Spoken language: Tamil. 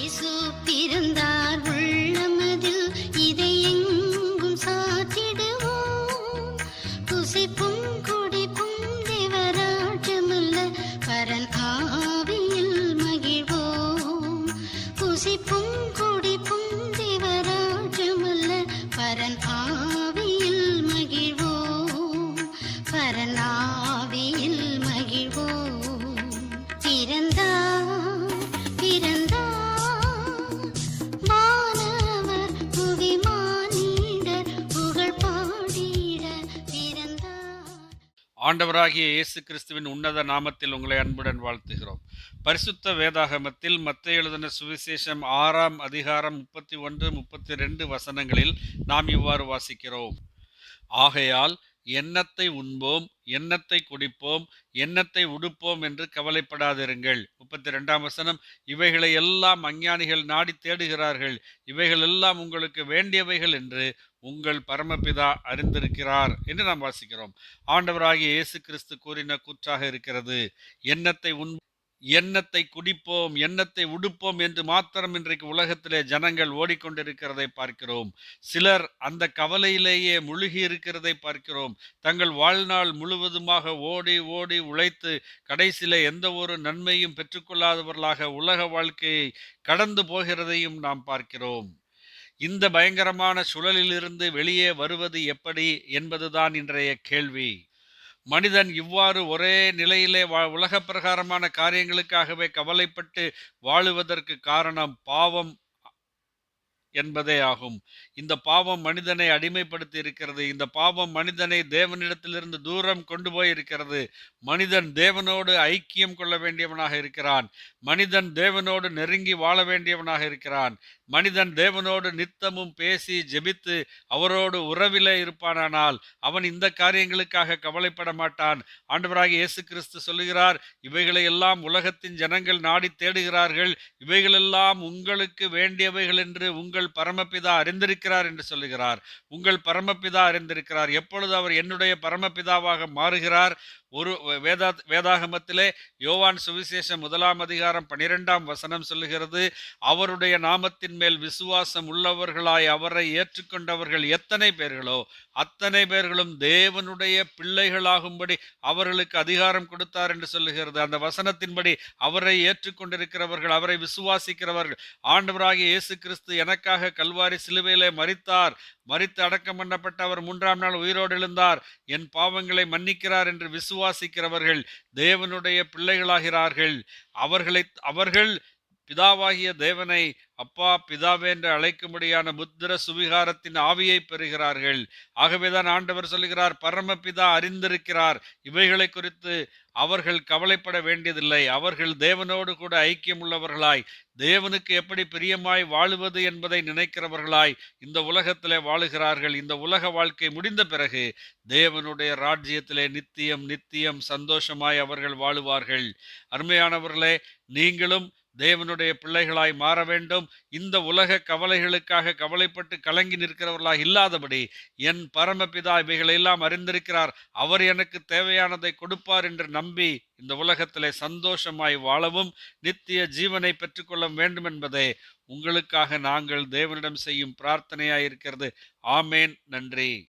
இயேசு பிறந்தார் உள்ளமதில் இதை எங்கும் சாற்றிடுவோம். புசிப்பும் குடிப்பும் தேவராஜமல்ல பரன் ஆவியில் மகிழ்வோம். புசிப்பும் குடிப்பும் தேவராஜமல்ல பரன் ஆவியில் மகிழ்வோம். பரன் ஆவியில் மகிழ்வோம். பிறந்தார் ஆண்டவராகிய இயேசு கிறிஸ்துவின் உன்னத நாமத்தில் உங்களை அன்புடன் வாழ்த்துகிறோம். பரிசுத்த வேதாகமத்தில் மத்தேயு எழுதின சுவிசேஷம் 6ஆம் அதிகாரம் 31, 32 வசனங்களில் நாம் இவ்வாறு வாசிக்கிறோம். ஆகையால் எண்ணத்தை உண்போம், எண்ணத்தை குடிப்போம், எண்ணத்தை உடுப்போம் என்று கவலைப்படாதிருங்கள். 32ஆம் வசனம், இவைகளை எல்லாம் அஞ்ஞானிகள் நாடி தேடுகிறார்கள், இவைகள் எல்லாம் உங்களுக்கு வேண்டியவைகள் என்று உங்கள் பரமபிதா அறிந்திருக்கிறார் என்று நாம் வாசிக்கிறோம். ஆண்டவராகிய இயேசு கிறிஸ்து கூறின கூற்றாக இருக்கிறது. எண்ணத்தை குடிப்போம், எண்ணத்தை உடுப்போம் என்று மாத்திரம் இன்றைக்கு உலகத்திலே ஜனங்கள் ஓடிக்கொண்டிருக்கிறதை பார்க்கிறோம். சிலர் அந்த கவலையிலேயே முழுகி இருக்கிறதை பார்க்கிறோம். தங்கள் வாழ்நாள் முழுவதுமாக ஓடி ஓடி உழைத்து கடைசியிலே எந்த ஒரு நன்மையும் பெற்றுக்கொள்ளாதவர்களாக உலக வாழ்க்கையை கடந்து போகிறதையும் நாம் பார்க்கிறோம். இந்த பயங்கரமான சுழலிலிருந்து வெளியே வருவது எப்படி என்பதுதான் இன்றைய கேள்வி. மனிதன் இவ்வாறு ஒரே நிலையிலே உலக பிரகாரமான காரியங்களுக்காகவே கவலைப்பட்டு வாழுவதற்கு காரணம் பாவம் என்பதே ஆகும். இந்த பாவம் மனிதனை அடிமைப்படுத்தி இருக்கிறது. இந்த பாவம் மனிதனை தேவனிடத்திலிருந்து தூரம் கொண்டு போய் இருக்கிறது. மனிதன் தேவனோடு ஐக்கியம் கொள்ள வேண்டியவனாக இருக்கிறான். மனிதன் தேவனோடு நெருங்கி வாழ வேண்டியவனாக இருக்கிறான். மனிதன் தேவனோடு நித்தமும் பேசி ஜெபித்து அவரோடு உறவிலே இருப்பானால் அவன் இந்த காரியங்களுக்காக கவலைப்பட மாட்டான். ஆண்டவராகிய இயேசு கிறிஸ்து சொல்லுகிறார், இவைகளை எல்லாம் உலகத்தின் ஜனங்கள் நாடி தேடுகிறார்கள், இவைகளெல்லாம் உங்களுக்கு வேண்டியவைகள் என்று உங்கள் பரமபிதா அறிந்திருக்கிறார் என்று சொல்லுகிறார். உங்கள் பரமபிதா அறிந்திருக்கிறார். எப்பொழுது அவர் என்னுடைய பரமபிதாவாக மாறுகிறார்? ஒரு வேதாகமத்திலே யோவான் சுவிசேஷம் 1ஆம் அதிகாரம் 12ஆம் வசனம் சொல்லுகிறது, அவருடைய நாமத்தின் மேல் விசுவாசம் உள்ளவர்களாய் அவரை ஏற்றுக்கொண்டவர்கள் எத்தனை பேர்களோ அத்தனை பேர்களும் தேவனுடைய பிள்ளைகளாகும்படி அவர்களுக்கு அதிகாரம் கொடுத்தார் என்று சொல்லுகிறது. அந்த வசனத்தின்படி அவரை ஏற்றுக்கொண்டிருக்கிறவர்கள், அவரை விசுவாசிக்கிறவர்கள், ஆண்டவராகிய இயேசு கிறிஸ்து எனக்காக கல்வாரி சிலுவையிலே மரித்து அடக்கம் பண்ணப்பட்ட அவர் 3ஆம் நாள் உயிரோடு எழுந்தார், என் பாவங்களை மன்னிக்கிறார் என்று விசுவாசிக்கிறவர்கள் தேவனுடைய பிள்ளைகளாகிறார்கள். அவர்கள் பிதாவாகிய தேவனை அப்பா பிதாவே என்று அழைக்கும்படியான முத்திர சுவிகாரத்தின் ஆவியை பெறுகிறார்கள். ஆகவேதான் ஆண்டவர் சொல்லுகிறார், பரமபிதா அறிந்திருக்கிறார். இவைகளை குறித்து அவர்கள் கவலைப்பட வேண்டியதில்லை. அவர்கள் தேவனோடு கூட ஐக்கியம் உள்ளவர்களாய், தேவனுக்கு எப்படி பிரியமாய் வாழுவது என்பதை நினைக்கிறவர்களாய் இந்த உலகத்திலே வாழுகிறார்கள். இந்த உலக வாழ்க்கை முடிந்த பிறகு தேவனுடைய ராஜ்யத்திலே நித்தியம் நித்தியம் சந்தோஷமாய் அவர்கள் வாழுவார்கள். அருமையானவர்களே, நீங்களும் தேவனுடைய பிள்ளைகளாய் மாற வேண்டும். இந்த உலக கவலைகளுக்காக கவலைப்பட்டு கலங்கி நிற்கிறவர்களாக இல்லாதபடி என் பரமபிதா இவைகளெல்லாம் அறிந்திருக்கிறார், அவர் எனக்கு தேவையானதை கொடுப்பார் என்று நம்பி இந்த உலகத்திலே சந்தோஷமாய் வாழவும் நித்திய ஜீவனை பெற்றுக்கொள்ள வேண்டும் என்பதே உங்களுக்காக நாங்கள் தேவனிடம் செய்யும் பிரார்த்தனையாயிருக்கிறது. ஆமேன். நன்றி.